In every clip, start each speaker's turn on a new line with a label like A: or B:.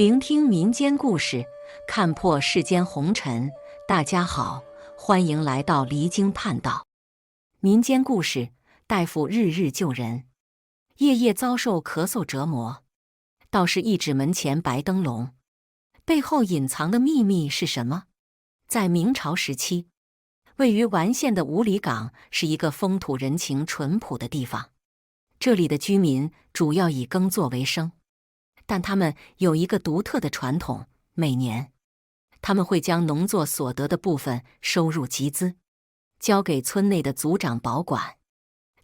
A: 聆听民间故事，看破世间红尘。大家好，欢迎来到离经叛道。民间故事：大夫日日救人，夜夜遭受咳嗽折磨。道士一指门前白灯笼，背后隐藏的秘密是什么？在明朝时期，位于完县的五里岗是一个风土人情淳朴的地方。这里的居民主要以耕作为生。但他们有一个独特的传统，每年他们会将农作所得的部分收入集资，交给村内的族长保管。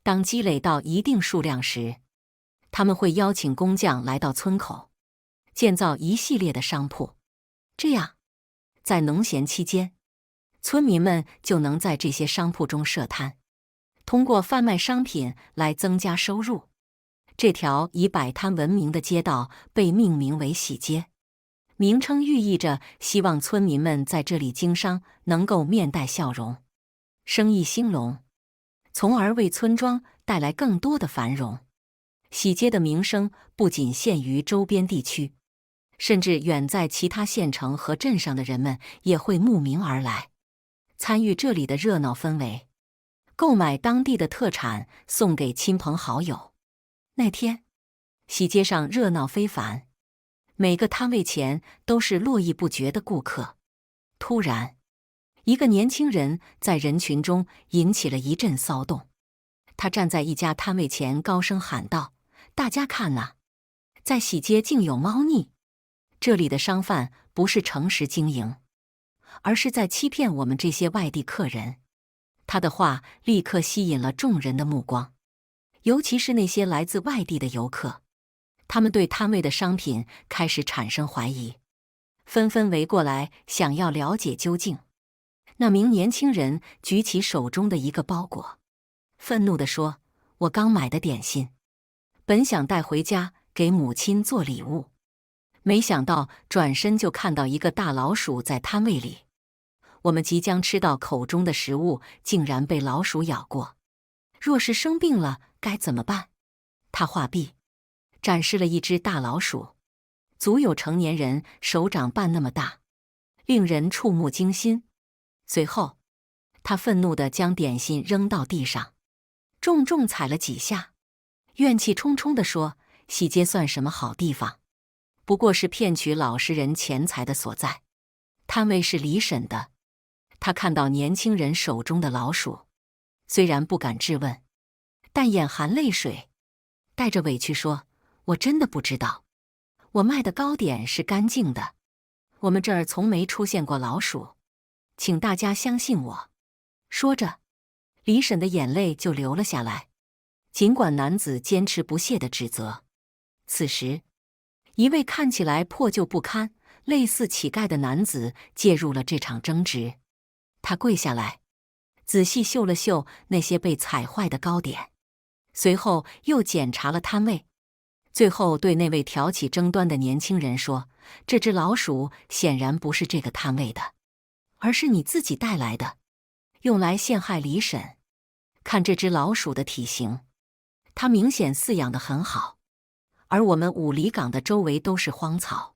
A: 当积累到一定数量时，他们会邀请工匠来到村口，建造一系列的商铺。这样，在农闲期间，村民们就能在这些商铺中设摊，通过贩卖商品来增加收入。这条以摆摊闻名的街道被命名为喜街，名称寓意着希望村民们在这里经商能够面带笑容，生意兴隆，从而为村庄带来更多的繁荣。喜街的名声不仅限于周边地区，甚至远在其他县城和镇上的人们也会慕名而来，参与这里的热闹氛围，购买当地的特产送给亲朋好友。那天，喜街上热闹非凡，每个摊位前都是络绎不绝的顾客。突然，一个年轻人在人群中引起了一阵骚动。他站在一家摊位前，高声喊道：“大家看呐，在喜街竟有猫腻！这里的商贩不是诚实经营，而是在欺骗我们这些外地客人。”他的话立刻吸引了众人的目光。尤其是那些来自外地的游客，他们对摊位的商品开始产生怀疑，纷纷围过来想要了解究竟。那名年轻人举起手中的一个包裹，愤怒地说：“我刚买的点心，本想带回家给母亲做礼物，没想到转身就看到一个大老鼠在摊位里。我们即将吃到口中的食物，竟然被老鼠咬过。若是生病了该怎么办？”他话毕，展示了一只大老鼠，足有成年人手掌半那么大，令人触目惊心。随后，他愤怒地将点心扔到地上，重重踩了几下，怨气冲冲地说：“喜街算什么好地方？不过是骗取老实人钱财的所在。摊位是李婶的。”他看到年轻人手中的老鼠，虽然不敢质问，但眼含泪水，带着委屈说：“我真的不知道，我卖的糕点是干净的，我们这儿从没出现过老鼠，请大家相信我。”说着，李婶的眼泪就流了下来。尽管男子坚持不懈地指责，此时，一位看起来破旧不堪、类似乞丐的男子介入了这场争执。他跪下来，仔细嗅了嗅那些被踩坏的糕点，随后又检查了摊位，最后对那位挑起争端的年轻人说：“这只老鼠显然不是这个摊位的，而是你自己带来的，用来陷害李婶。看这只老鼠的体型，它明显饲养得很好，而我们五里岗的周围都是荒草，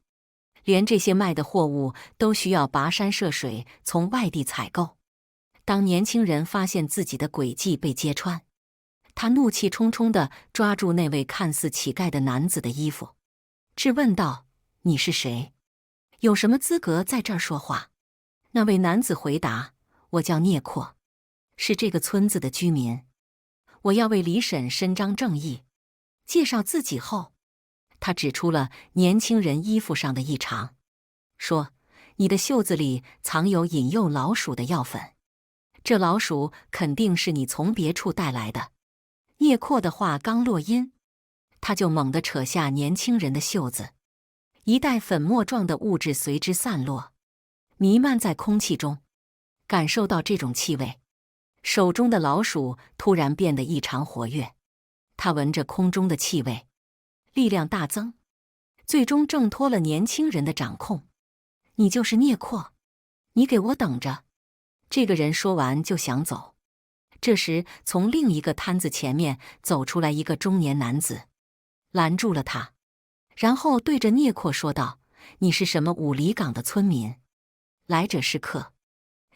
A: 连这些卖的货物都需要跋山涉水从外地采购。”当年轻人发现自己的诡计被揭穿，他怒气冲冲地抓住那位看似乞丐的男子的衣服，质问道：“你是谁？有什么资格在这儿说话？”那位男子回答：“我叫聂阔，是这个村子的居民，我要为李婶伸张正义。”介绍自己后，他指出了年轻人衣服上的异常，说：“你的袖子里藏有引诱老鼠的药粉，这老鼠肯定是你从别处带来的。”聂阔的话刚落音，他就猛地扯下年轻人的袖子，一袋粉末状的物质随之散落，弥漫在空气中。感受到这种气味，手中的老鼠突然变得异常活跃。他闻着空中的气味，力量大增，最终挣脱了年轻人的掌控。“你就是聂阔，你给我等着！”这个人说完就想走。这时，从另一个摊子前面走出来一个中年男子，拦住了他，然后对着聂阔说道：“你是什么五里岗的村民？来者是客，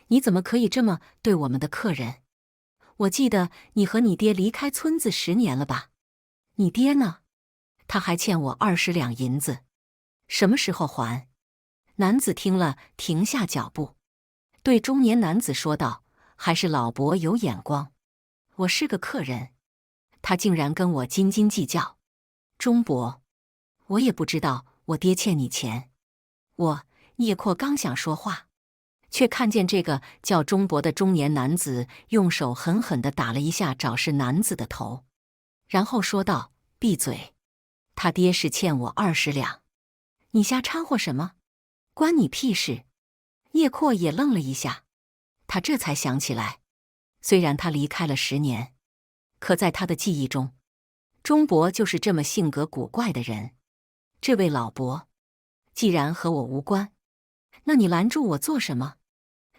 A: 你怎么可以这么对我们的客人？我记得你和你爹离开村子10年了吧？你爹呢？他还欠我20两银子，什么时候还？”男子听了，停下脚步，对中年男子说道：“还是老伯有眼光，我是个客人，他竟然跟我斤斤计较。钟伯，我也不知道我爹欠你钱。”叶阔刚想说话，却看见这个叫钟伯的中年男子用手狠狠地打了一下找事男子的头，然后说道：“闭嘴！他爹是欠我20两，你瞎掺和什么？关你屁事！”叶阔也愣了一下，他这才想起来，虽然他离开了10年，可在他的记忆中，钟伯就是这么性格古怪的人。这位老伯，既然和我无关，那你拦住我做什么？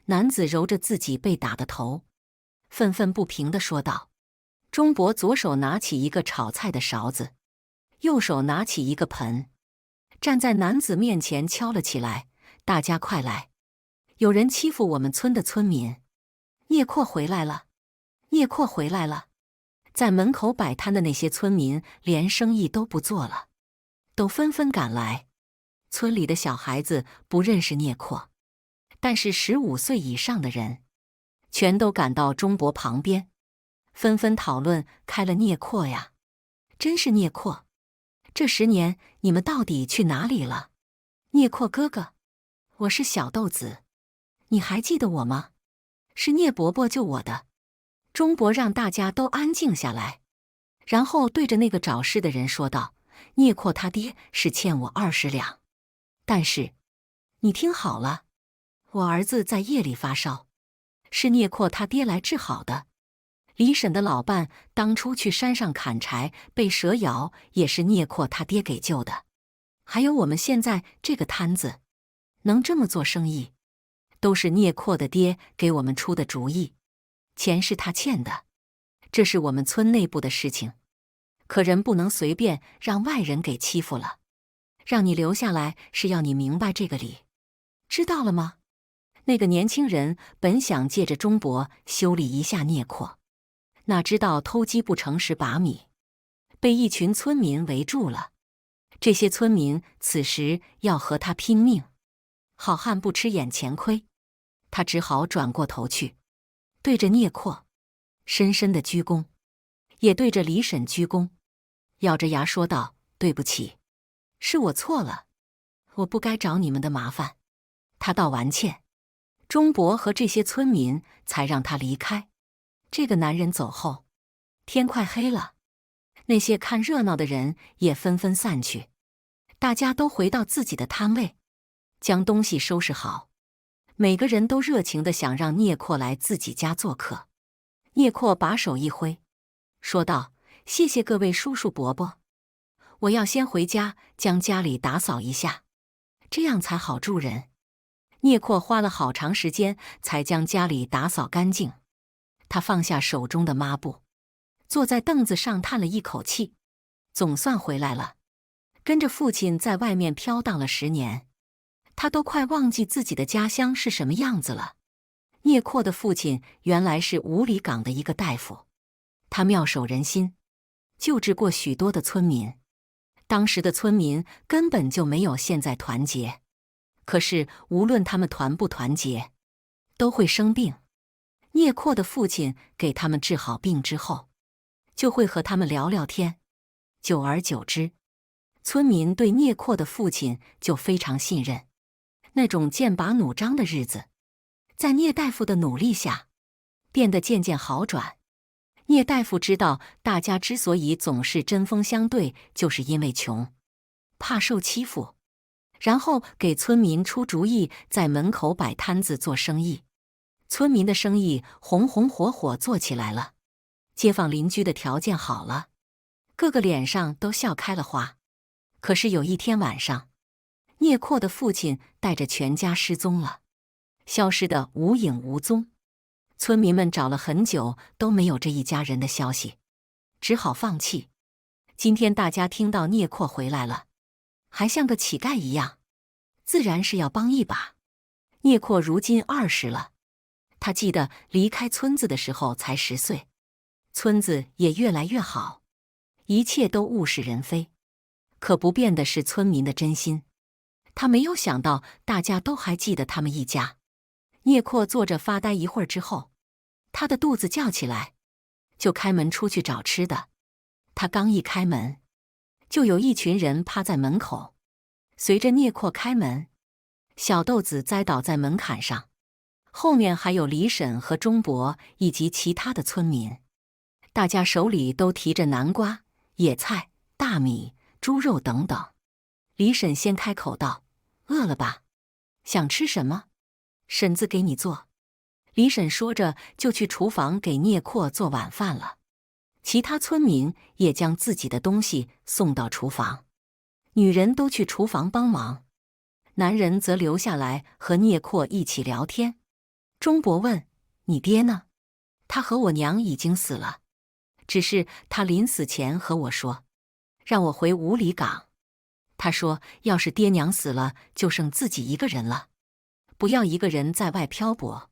A: 男子揉着自己被打的头，愤愤不平地说道。钟伯左手拿起一个炒菜的勺子，右手拿起一个盆，站在男子面前敲了起来：“大家快来！有人欺负我们村的村民！叶阔回来了！叶阔回来了！”在门口摆摊的那些村民连生意都不做了，都纷纷赶来。村里的小孩子不认识聂阔，但是15岁以上的人全都赶到钟伯旁边，纷纷讨论开了聂阔呀，真是聂阔！这10年你们到底去哪里了？聂阔哥哥，我是小豆子，你还记得我吗？是聂伯伯救我的。钟伯让大家都安静下来，然后对着那个找事的人说道：“聂阔他爹是欠我20两，但是你听好了，我儿子在夜里发烧，是聂阔他爹来治好的。李婶的老伴当初去山上砍柴被蛇咬，也是聂阔他爹给救的。还有我们现在这个摊子能这么做生意，都是聂阔的爹给我们出的主意，钱是他欠的，这是我们村内部的事情，可人不能随便让外人给欺负了。让你留下来是要你明白这个理，知道了吗？”那个年轻人本想借着钟伯修理一下聂阔，哪知道偷鸡不成蚀把米，被一群村民围住了。这些村民此时要和他拼命，好汉不吃眼前亏，他只好转过头去，对着聂阔深深的鞠躬，也对着李婶鞠躬，咬着牙说道：“对不起，是我错了，我不该找你们的麻烦。”他道完歉，钟伯和这些村民才让他离开。这个男人走后，天快黑了，那些看热闹的人也纷纷散去，大家都回到自己的摊位，将东西收拾好。每个人都热情地想让聂阔来自己家做客。聂阔把手一挥，说道：“谢谢各位叔叔伯伯，我要先回家将家里打扫一下，这样才好住人。”聂阔花了好长时间才将家里打扫干净。他放下手中的抹布，坐在凳子上叹了一口气，总算回来了。跟着父亲在外面飘荡了10年，他都快忘记自己的家乡是什么样子了。聂阔的父亲原来是五里岗的一个大夫，他妙手仁心，救治过许多的村民。当时的村民根本就没有现在团结，可是无论他们团不团结，都会生病。聂阔的父亲给他们治好病之后，就会和他们聊聊天，久而久之，村民对聂阔的父亲就非常信任。那种剑拔弩张的日子，在聂大夫的努力下，变得渐渐好转。聂大夫知道，大家之所以总是针锋相对，就是因为穷，怕受欺负，然后给村民出主意，在门口摆摊子做生意。村民的生意红红火火做起来了，街坊邻居的条件好了，个个脸上都笑开了花。可是有一天晚上，聂阔的父亲带着全家失踪了，消失得无影无踪。村民们找了很久都没有这一家人的消息，只好放弃。今天大家听到聂阔回来了，还像个乞丐一样，自然是要帮一把。聂阔如今20了，他记得离开村子的时候才10岁，村子也越来越好，一切都物是人非。可不变的是村民的真心。他没有想到大家都还记得他们一家。聂阔坐着发呆一会儿之后，他的肚子叫起来，就开门出去找吃的。他刚一开门，就有一群人趴在门口。随着聂阔开门，小豆子栽倒在门槛上，后面还有李婶和钟伯以及其他的村民，大家手里都提着南瓜、野菜、大米、猪肉等等。李婶先开口道：“饿了吧？想吃什么？婶子给你做。”李婶说着就去厨房给聂阔做晚饭了。其他村民也将自己的东西送到厨房，女人都去厨房帮忙，男人则留下来和聂阔一起聊天。钟伯问：“你爹呢？”他和我娘已经死了，只是他临死前和我说，让我回五里岗。他说要是爹娘死了，就剩自己一个人了，不要一个人在外漂泊。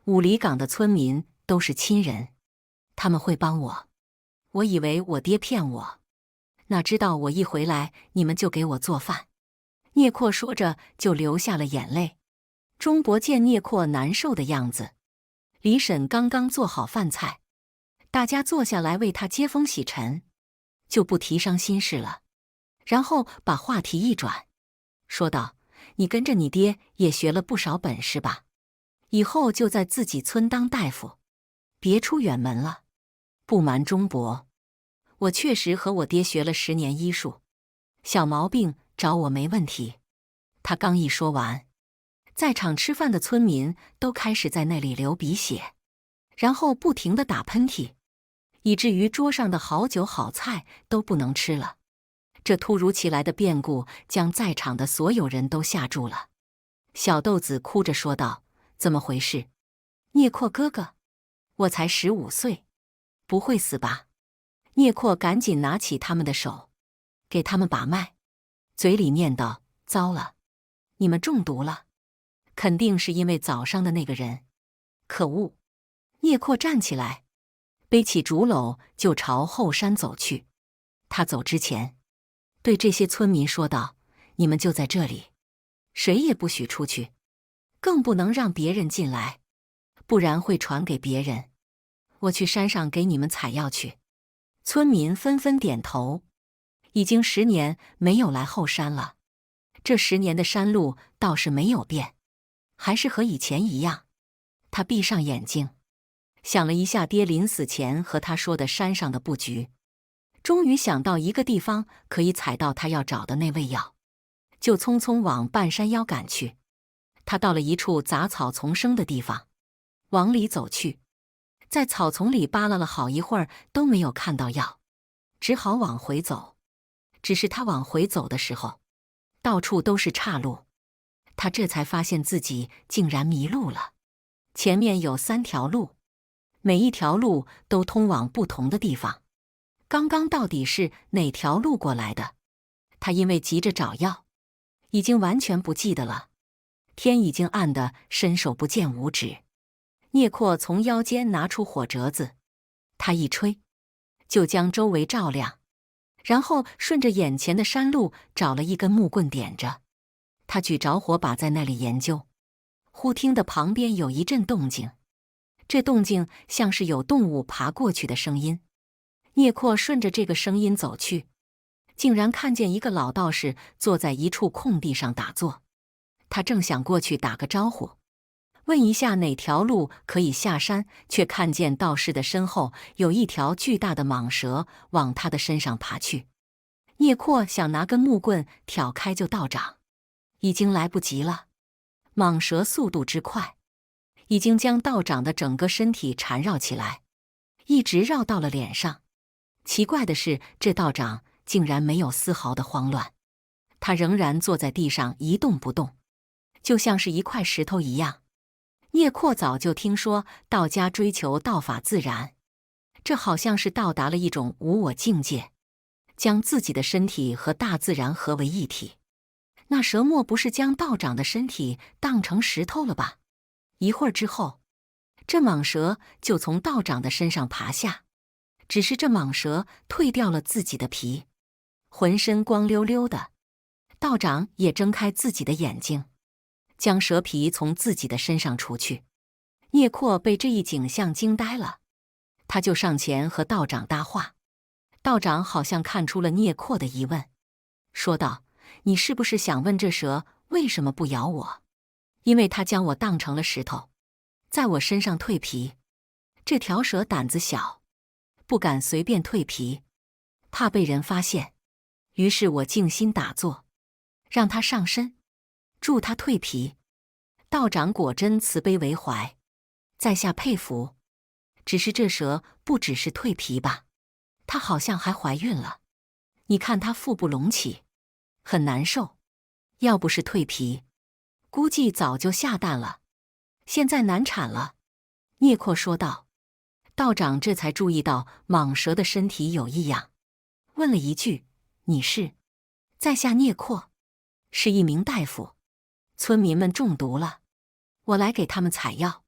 A: 五里岗的村民都是亲人，他们会帮我。我以为我爹骗我，哪知道我一回来，你们就给我做饭。聂阔说着就流下了眼泪。钟伯见聂阔难受的样子，李婶刚刚做好饭菜，大家坐下来为他接风洗尘，就不提伤心事了。然后把话题一转，说道：“你跟着你爹也学了不少本事吧？以后就在自己村当大夫，别出远门了。”不瞒钟伯，我确实和我爹学了10年医术，小毛病找我没问题。他刚一说完，在场吃饭的村民都开始在那里流鼻血，然后不停地打喷嚏，以至于桌上的好酒好菜都不能吃了。这突如其来的变故将在场的所有人都吓住了。小豆子哭着说道：“怎么回事？聂阔哥哥，我才15岁。不会死吧？”聂阔赶紧拿起他们的手，给他们把脉，嘴里念道：“糟了，你们中毒了，肯定是因为早上的那个人。可恶！”聂阔站起来，背起竹篓就朝后山走去。他走之前，对这些村民说道：“你们就在这里，谁也不许出去，更不能让别人进来，不然会传给别人。我去山上给你们采药去。”村民纷纷点头。已经10年没有来后山了，这10年的山路倒是没有变，还是和以前一样。他闭上眼睛，想了一下爹临死前和他说的山上的布局，终于想到一个地方可以采到他要找的那味药，就匆匆往半山腰赶去。他到了一处杂草丛生的地方，往里走去，在草丛里扒拉了好一会儿都没有看到药，只好往回走。只是他往回走的时候，到处都是岔路，他这才发现自己竟然迷路了。前面有3条路，每一条路都通往不同的地方。刚刚到底是哪条路过来的？他因为急着找药，已经完全不记得了。天已经暗得伸手不见五指。聂阔从腰间拿出火折子，他一吹，就将周围照亮，然后顺着眼前的山路找了一根木棍点着。他举着火把在那里研究，忽听得旁边有一阵动静，这动静像是有动物爬过去的声音。聂阔顺着这个声音走去，竟然看见一个老道士坐在一处空地上打坐。他正想过去打个招呼，问一下哪条路可以下山，却看见道士的身后有一条巨大的蟒蛇往他的身上爬去。聂阔想拿根木棍挑开就道长，已经来不及了。蟒蛇速度之快，已经将道长的整个身体缠绕起来，一直绕到了脸上。奇怪的是，这道长竟然没有丝毫的慌乱，他仍然坐在地上一动不动，就像是一块石头一样。聂阔早就听说道家追求道法自然，这好像是到达了一种无我境界，将自己的身体和大自然合为一体。那蛇莫不是将道长的身体当成石头了吧？一会儿之后，这蟒蛇就从道长的身上爬下，只是这蟒蛇蜕掉了自己的皮，浑身光溜溜的。道长也睁开自己的眼睛，将蛇皮从自己的身上除去。聂阔被这一景象惊呆了，他就上前和道长搭话。道长好像看出了聂阔的疑问，说道：“你是不是想问这蛇为什么不咬我？因为它将我当成了石头，在我身上蜕皮。这条蛇胆子小，不敢随便蜕皮，怕被人发现。于是我静心打坐，让它上身，助它蜕皮。道长果真慈悲为怀，在下佩服。只是这蛇不只是蜕皮吧，它好像还怀孕了。你看它腹部隆起，很难受。要不是蜕皮，估计早就下蛋了。现在难产了。”聂阔说道。道长这才注意到蟒蛇的身体有异样，问了一句：“你是？”在下聂阔，是一名大夫。村民们中毒了，我来给他们采药，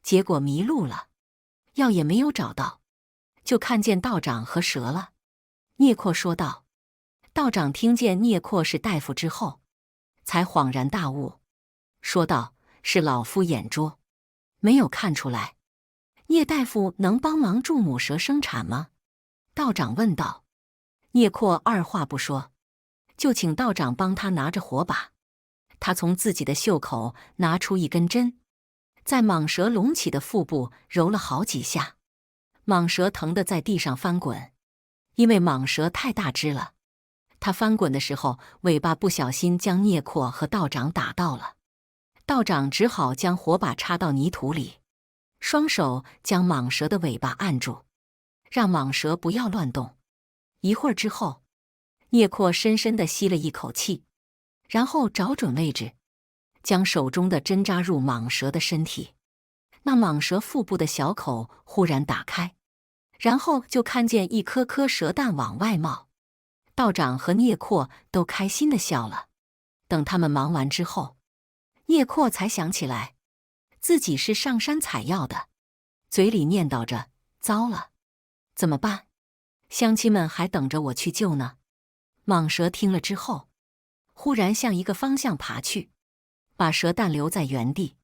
A: 结果迷路了，药也没有找到，就看见道长和蛇了。聂阔说道。道长听见聂阔是大夫之后，才恍然大悟，说道：“是老夫眼拙，没有看出来。聂大夫能帮忙助母蛇生产吗？”道长问道。聂阔二话不说，就请道长帮他拿着火把。他从自己的袖口拿出一根针，在蟒蛇隆起的腹部揉了好几下，蟒蛇疼得在地上翻滚。因为蟒蛇太大只了，它翻滚的时候，尾巴不小心将聂阔和道长打到了。道长只好将火把插到泥土里，双手将蟒蛇的尾巴按住，让蟒蛇不要乱动。一会儿之后，聂阔深深地吸了一口气，然后找准位置，将手中的针扎入蟒蛇的身体。那蟒蛇腹部的小口忽然打开，然后就看见一颗颗蛇蛋往外冒。道长和聂阔都开心地笑了。等他们忙完之后，聂阔才想起来自己是上山采药的，嘴里念叨着：“糟了，怎么办？乡亲们还等着我去救呢。”蟒蛇听了之后，忽然向一个方向爬去，把蛇蛋留在原地。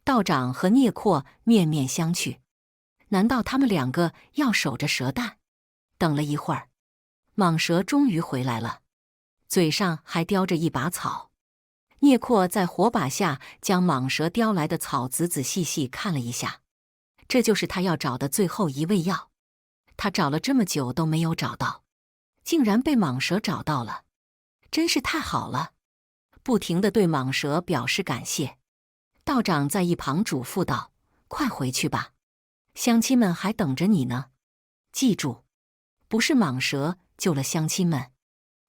A: 道长和聂阔面面相觑，难道他们两个要守着蛇蛋？等了一会儿，蟒蛇终于回来了，嘴上还叼着一把草。聂阔在火把下将蟒蛇叼来的草仔仔细细看了一下，这就是他要找的最后一味药。他找了这么久都没有找到，竟然被蟒蛇找到了，真是太好了！不停地对蟒蛇表示感谢。道长在一旁嘱咐道：“快回去吧，乡亲们还等着你呢。记住，不是蟒蛇救了乡亲们，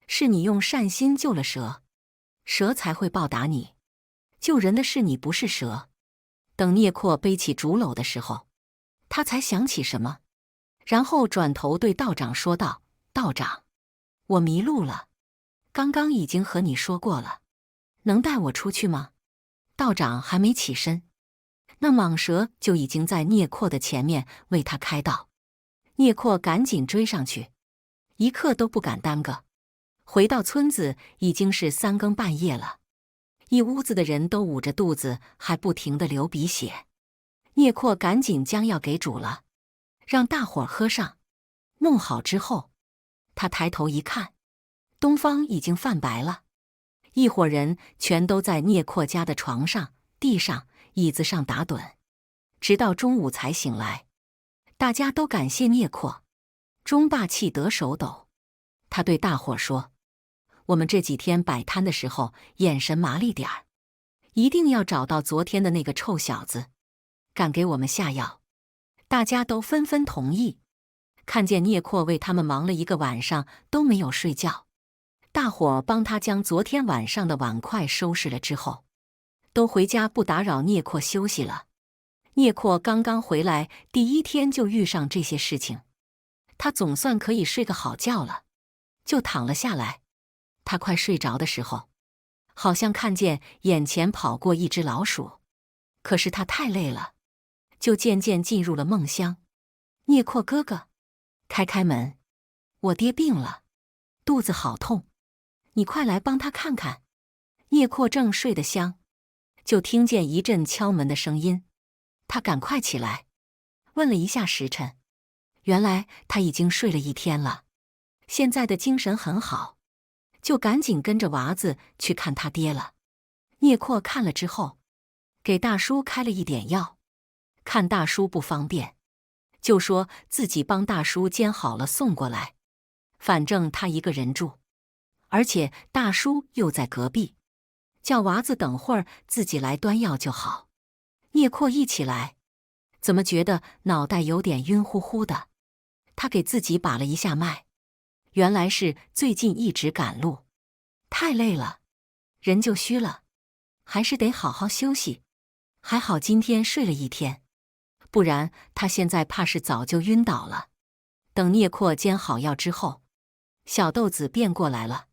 A: 是你用善心救了蛇，蛇才会报答你。救人的是你，不是蛇。”等聂阔背起竹篓的时候，他才想起什么，然后转头对道长说道：“道长，我迷路了，刚刚已经和你说过了，能带我出去吗？”道长还没起身，那蟒蛇就已经在聂阔的前面为他开道。聂阔赶紧追上去，一刻都不敢耽搁。回到村子已经是3更半夜了，一屋子的人都捂着肚子，还不停地流鼻血。聂阔赶紧将药给煮了，让大伙儿喝上。弄好之后，他抬头一看，东方已经泛白了。一伙人全都在聂阔家的床上、地上、椅子上打盹，直到中午才醒来。大家都感谢聂阔，钟霸气得手抖。他对大伙说：“我们这几天摆摊的时候眼神麻利点儿，一定要找到昨天的那个臭小子，敢给我们下药。”大家都纷纷同意。看见聂阔为他们忙了一个晚上都没有睡觉，大伙帮他将昨天晚上的碗筷收拾了之后，都回家不打扰聂阔休息了。聂阔刚刚回来第1天就遇上这些事情，他总算可以睡个好觉了，就躺了下来。他快睡着的时候，好像看见眼前跑过一只老鼠，可是他太累了，就渐渐进入了梦乡。聂阔哥哥，开门，我爹病了，肚子好痛，你快来帮他看看。聂阔正睡得香，就听见一阵敲门的声音，他赶快起来，问了一下时辰，原来他已经睡了一天了，现在的精神很好，就赶紧跟着娃子去看他爹了。聂阔看了之后，给大叔开了一点药，看大叔不方便，就说自己帮大叔煎好了送过来，反正他一个人住，而且大叔又在隔壁，叫娃子等会儿自己来端药就好。聂阔一起来，怎么觉得脑袋有点晕乎乎的？他给自己把了一下脉，原来是最近一直赶路，太累了，人就虚了，还是得好好休息。还好今天睡了一天，不然他现在怕是早就晕倒了。等聂阔煎好药之后，小豆子便过来了，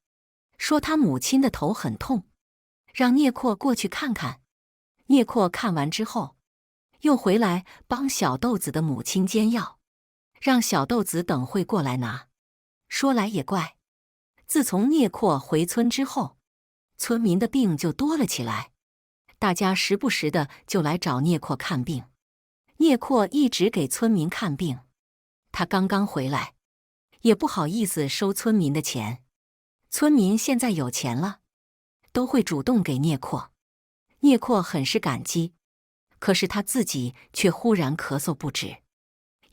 A: 说他母亲的头很痛，让聂阔过去看看。聂阔看完之后，又回来帮小豆子的母亲煎药，让小豆子等会过来拿。说来也怪，自从聂阔回村之后，村民的病就多了起来，大家时不时的就来找聂阔看病。聂阔一直给村民看病，他刚刚回来，也不好意思收村民的钱。村民现在有钱了，都会主动给聂阔。聂阔很是感激，可是他自己却忽然咳嗽不止，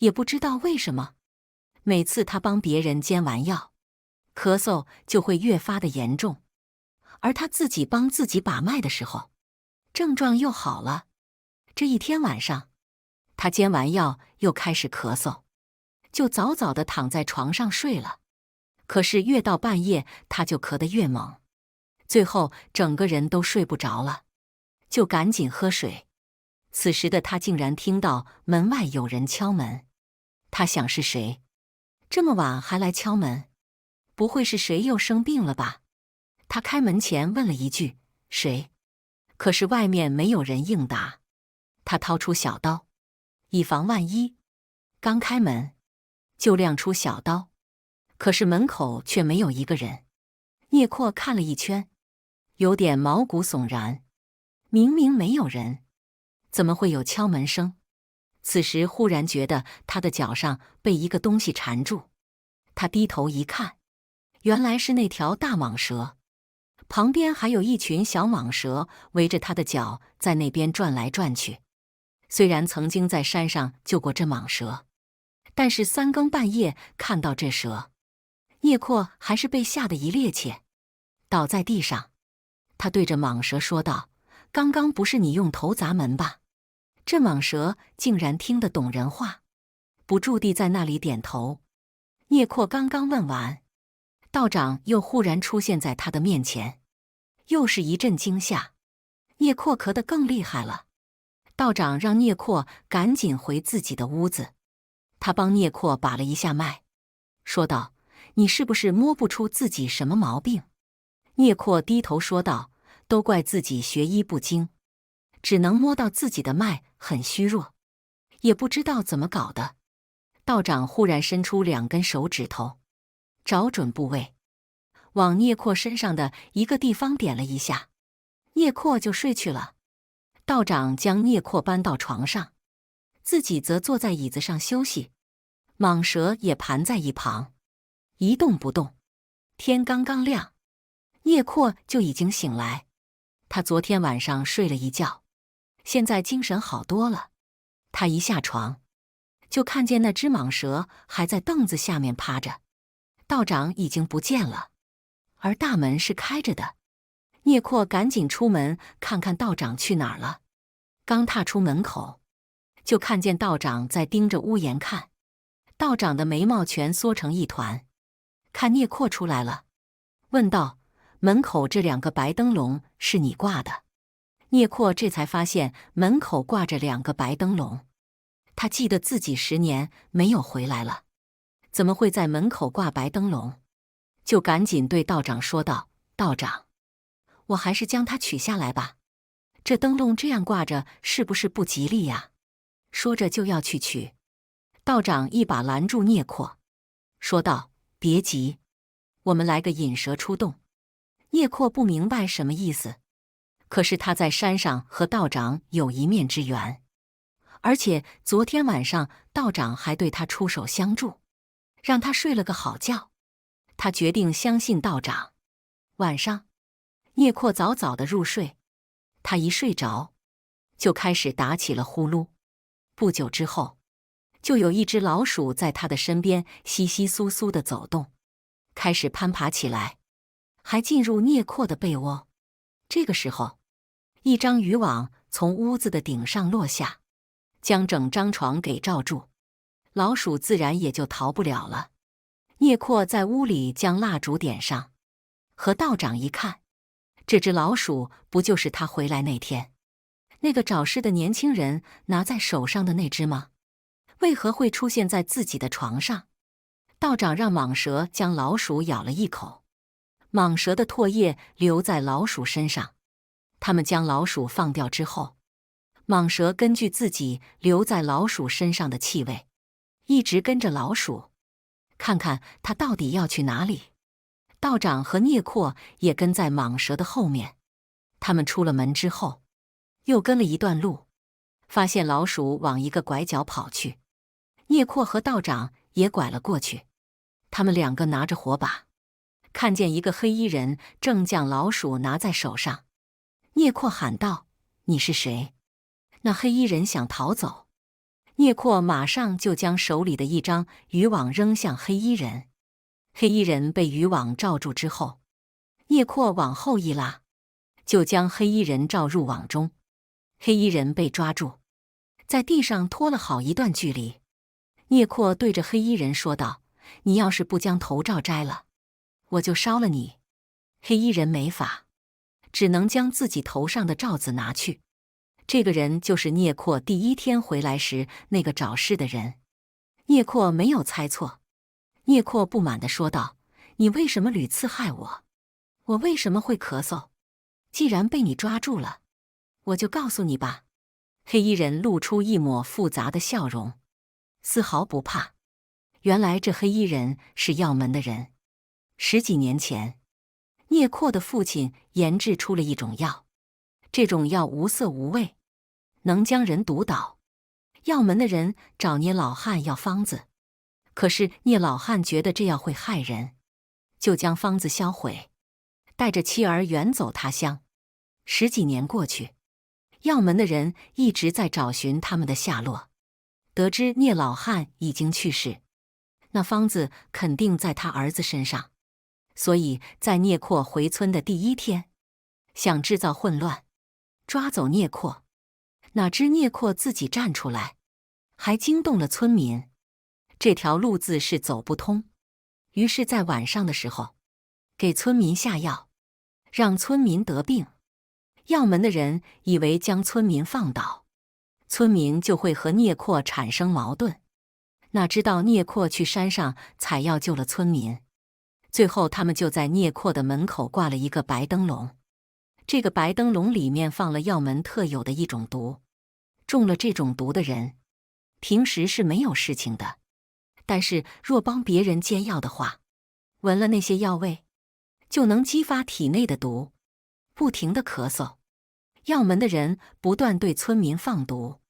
A: 也不知道为什么。每次他帮别人煎完药，咳嗽就会越发的严重，而他自己帮自己把脉的时候，症状又好了。这一天晚上，他煎完药又开始咳嗽，就早早的躺在床上睡了。可是越到半夜，他就咳得越猛，最后整个人都睡不着了，就赶紧喝水。此时的他竟然听到门外有人敲门，他想是谁？这么晚还来敲门，不会是谁又生病了吧？他开门前问了一句：“谁？”可是外面没有人应答。他掏出小刀，以防万一，刚开门就亮出小刀，可是门口却没有一个人。聂阔看了一圈，有点毛骨悚然，明明没有人，怎么会有敲门声？此时忽然觉得他的脚上被一个东西缠住，他低头一看，原来是那条大蟒蛇，旁边还有一群小蟒蛇围着他的脚在那边转来转去。虽然曾经在山上救过这蟒蛇，但是三更半夜看到这蛇，聂阔还是被吓得一趔趄，倒在地上。他对着蟒蛇说道：“刚刚不是你用头砸门吧？”这蟒蛇竟然听得懂人话，不住地在那里点头。聂阔刚刚问完，道长又忽然出现在他的面前，又是一阵惊吓。聂阔咳得更厉害了。道长让聂阔赶紧回自己的屋子，他帮聂阔把了一下脉，说道：“你是不是摸不出自己什么毛病？”聂阔低头说道：“都怪自己学医不精，只能摸到自己的脉很虚弱，也不知道怎么搞的。”道长忽然伸出2根手指头，找准部位，往聂阔身上的一个地方点了一下，聂阔就睡去了。道长将聂阔搬到床上，自己则坐在椅子上休息，蟒蛇也盘在一旁，一动不动。天刚刚亮，聂阔就已经醒来。他昨天晚上睡了一觉，现在精神好多了。他一下床，就看见那只蟒蛇还在凳子下面趴着，道长已经不见了，而大门是开着的。聂阔赶紧出门看看道长去哪儿了。刚踏出门口，就看见道长在盯着屋檐看，道长的眉毛全缩成一团。看聂阔出来了，问道：“门口这2个白灯笼是你挂的？”聂阔这才发现门口挂着2个白灯笼，他记得自己10年没有回来了，怎么会在门口挂白灯笼？就赶紧对道长说道：“道长，我还是将它取下来吧。这灯笼这样挂着，是不是不吉利呀？”说着就要去取，道长一把拦住聂阔，说道：“别急，我们来个引蛇出洞。”聂阔不明白什么意思，可是他在山上和道长有一面之缘，而且昨天晚上道长还对他出手相助，让他睡了个好觉。他决定相信道长。晚上，聂阔早早的入睡，他一睡着，就开始打起了呼噜。不久之后，就有一只老鼠在他的身边窸窸窣窣地走动，开始攀爬起来，还进入聂阔的被窝。这个时候，一张渔网从屋子的顶上落下，将整张床给罩住，老鼠自然也就逃不了了。聂阔在屋里将蜡烛点上，和道长一看，这只老鼠不就是他回来那天那个找尸的年轻人拿在手上的那只吗？为何会出现在自己的床上？道长让蟒蛇将老鼠咬了一口，蟒蛇的唾液留在老鼠身上。他们将老鼠放掉之后，蟒蛇根据自己留在老鼠身上的气味，一直跟着老鼠，看看它到底要去哪里。道长和聂阔也跟在蟒蛇的后面。他们出了门之后，又跟了一段路，发现老鼠往一个拐角跑去。聂阔和道长也拐了过去，他们两个拿着火把，看见一个黑衣人正将老鼠拿在手上。聂阔喊道：“你是谁？”那黑衣人想逃走，聂阔马上就将手里的一张渔网扔向黑衣人。黑衣人被渔网罩住之后，聂阔往后一拉，就将黑衣人罩入网中。黑衣人被抓住，在地上拖了好一段距离。聂阔对着黑衣人说道：“你要是不将头罩摘了，我就烧了你。”黑衣人没法，只能将自己头上的罩子拿去。这个人就是聂阔第一天回来时那个找尸的人。聂阔没有猜错。聂阔不满地说道：“你为什么屡次害我？我为什么会咳嗽？既然被你抓住了，我就告诉你吧。”黑衣人露出一抹复杂的笑容，丝毫不怕。原来这黑衣人是药门的人。10几年前，聂阔的父亲研制出了一种药，这种药无色无味，能将人毒倒。药门的人找聂老汉要方子，可是聂老汉觉得这药会害人，就将方子销毁，带着妻儿远走他乡。10几年过去，药门的人一直在找寻他们的下落，得知聂老汉已经去世，那方子肯定在他儿子身上，所以在聂阔回村的第一天，想制造混乱，抓走聂阔。哪知聂阔自己站出来，还惊动了村民。这条路子是走不通，于是在晚上的时候，给村民下药，让村民得病。药门的人以为将村民放倒，村民就会和聂阔产生矛盾。哪知道聂阔去山上采药救了村民，最后他们就在聂阔的门口挂了一个白灯笼。这个白灯笼里面放了药门特有的一种毒，中了这种毒的人，平时是没有事情的，但是若帮别人煎药的话，闻了那些药味，就能激发体内的毒，不停地咳嗽。药门的人不断对村民放毒，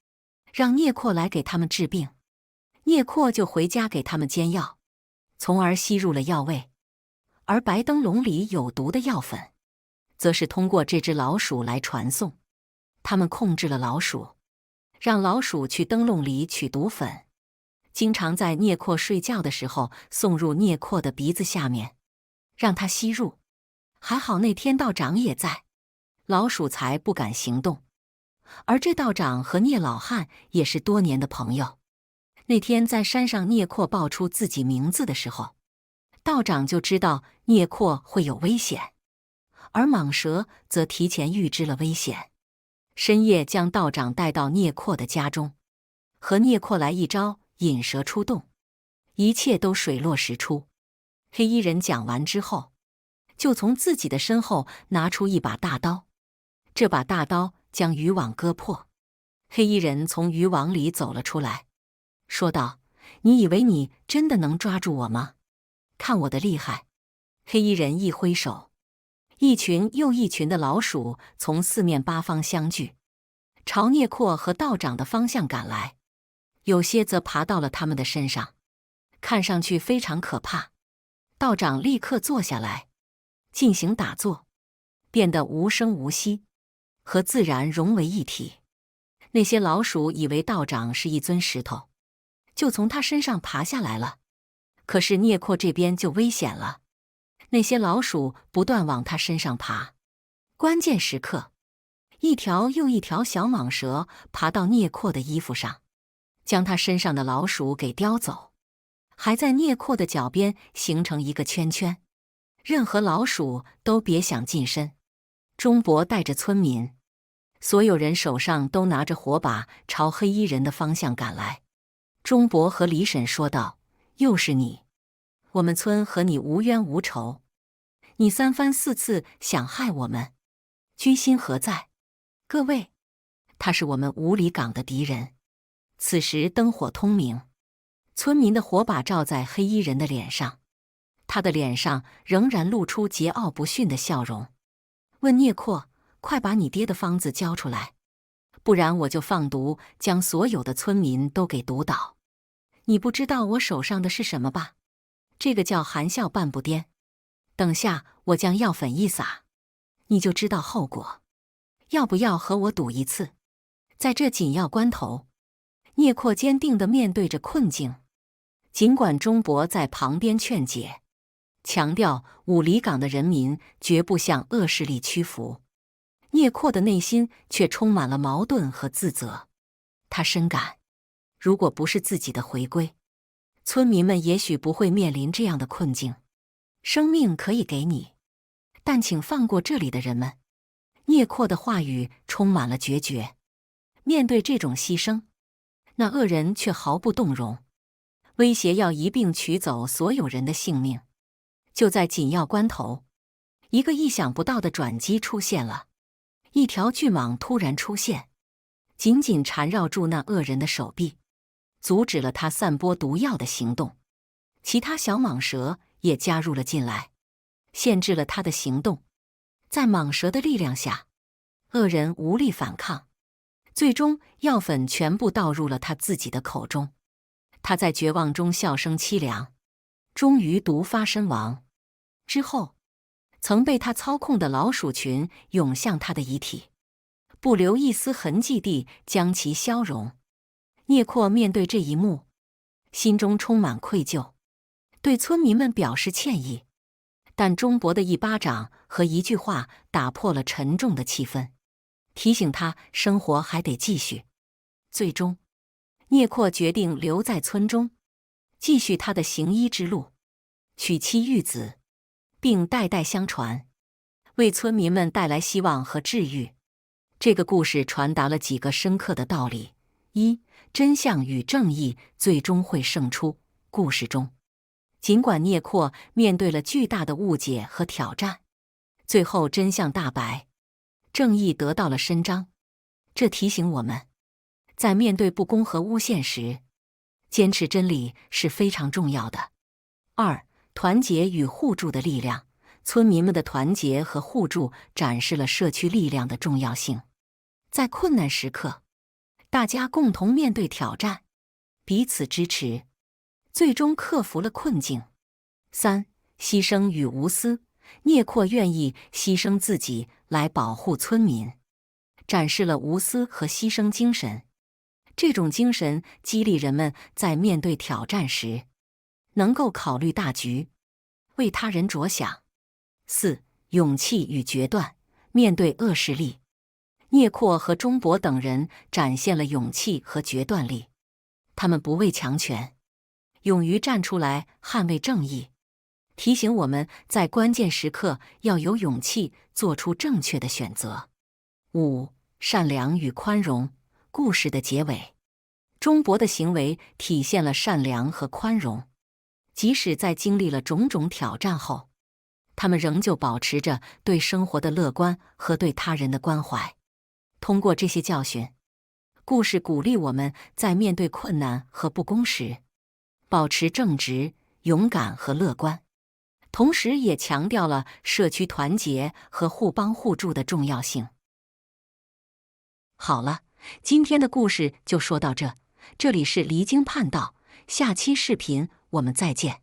A: 让聂阔来给他们治病。聂阔就回家给他们煎药，从而吸入了药味。而白灯笼里有毒的药粉，则是通过这只老鼠来传送。他们控制了老鼠，让老鼠去灯笼里取毒粉，经常在聂阔睡觉的时候送入聂阔的鼻子下面，让他吸入。还好那天道长也在，老鼠才不敢行动。而这道长和聂老汉也是多年的朋友。那天在山上聂阔报出自己名字的时候，道长就知道聂阔会有危险，而蟒蛇则提前预知了危险，深夜将道长带到聂阔的家中，和聂阔来一招引蛇出洞，一切都水落石出。黑衣人讲完之后，就从自己的身后拿出一把大刀。这把大刀将渔网割破，黑衣人从渔网里走了出来，说道：“你以为你真的能抓住我吗？看我的厉害！”黑衣人一挥手，一群又一群的老鼠从四面八方相聚，朝聂阔和道长的方向赶来，有些则爬到了他们的身上，看上去非常可怕。道长立刻坐下来，进行打坐，变得无声无息，和自然融为一体。那些老鼠以为道长是一尊石头，就从他身上爬下来了。可是聂阔这边就危险了，那些老鼠不断往他身上爬。关键时刻，一条又一条小蟒蛇爬到聂阔的衣服上，将他身上的老鼠给叼走，还在聂阔的脚边形成一个圈圈，任何老鼠都别想近身。钟伯带着村民，所有人手上都拿着火把，朝黑衣人的方向赶来。钟伯和李婶说道：“又是你！我们村和你无冤无仇，你三番四次想害我们，居心何在？各位，他是我们五里岗的敌人。”此时灯火通明，村民的火把照在黑衣人的脸上，他的脸上仍然露出桀骜不驯的笑容，问聂阔：“快把你爹的方子交出来，不然我就放毒，将所有的村民都给毒倒。你不知道我手上的是什么吧？这个叫含笑半步癫。等下我将药粉一撒，你就知道后果。要不要和我赌一次？”在这紧要关头，聂阔坚定地面对着困境。尽管钟伯在旁边劝解，强调五里岗的人民绝不向恶势力屈服，聂阔的内心却充满了矛盾和自责。他深感，如果不是自己的回归，村民们也许不会面临这样的困境。生命可以给你，但请放过这里的人们。聂阔的话语充满了决绝。面对这种牺牲，那恶人却毫不动容，威胁要一并取走所有人的性命。就在紧要关头，一个意想不到的转机出现了。一条巨蟒突然出现，紧紧缠绕住那恶人的手臂，阻止了他散播毒药的行动。其他小蟒蛇也加入了进来，限制了他的行动。在蟒蛇的力量下，恶人无力反抗，最终药粉全部倒入了他自己的口中。他在绝望中笑声凄凉，终于毒发身亡。之后，曾被他操控的老鼠群涌向他的遗体，不留一丝痕迹地将其消融。聂阔面对这一幕，心中充满愧疚，对村民们表示歉意。但钟伯的一巴掌和一句话打破了沉重的气氛，提醒他生活还得继续。最终，聂阔决定留在村中，继续他的行医之路，娶妻育子，并代代相传，为村民们带来希望和治愈。这个故事传达了几个深刻的道理：一、真相与正义最终会胜出。故事中，尽管聂阔面对了巨大的误解和挑战，最后真相大白，正义得到了伸张。这提醒我们，在面对不公和诬陷时，坚持真理是非常重要的。二、团结与互助的力量。村民们的团结和互助展示了社区力量的重要性。在困难时刻，大家共同面对挑战，彼此支持，最终克服了困境。三、牺牲与无私。聂阔愿意牺牲自己来保护村民，展示了无私和牺牲精神。这种精神激励人们在面对挑战时，能够考虑大局，为他人着想。四、勇气与决断。面对恶势力，聂阔和钟伯等人展现了勇气和决断力。他们不畏强权，勇于站出来捍卫正义，提醒我们在关键时刻要有勇气做出正确的选择。五、善良与宽容。故事的结尾，钟伯的行为体现了善良和宽容。即使在经历了种种挑战后，他们仍旧保持着对生活的乐观和对他人的关怀。通过这些教训，故事鼓励我们在面对困难和不公时，保持正直、勇敢和乐观，同时也强调了社区团结和互帮互助的重要性。好了，今天的故事就说到这，这里是离经叛道，下期视频我们再见。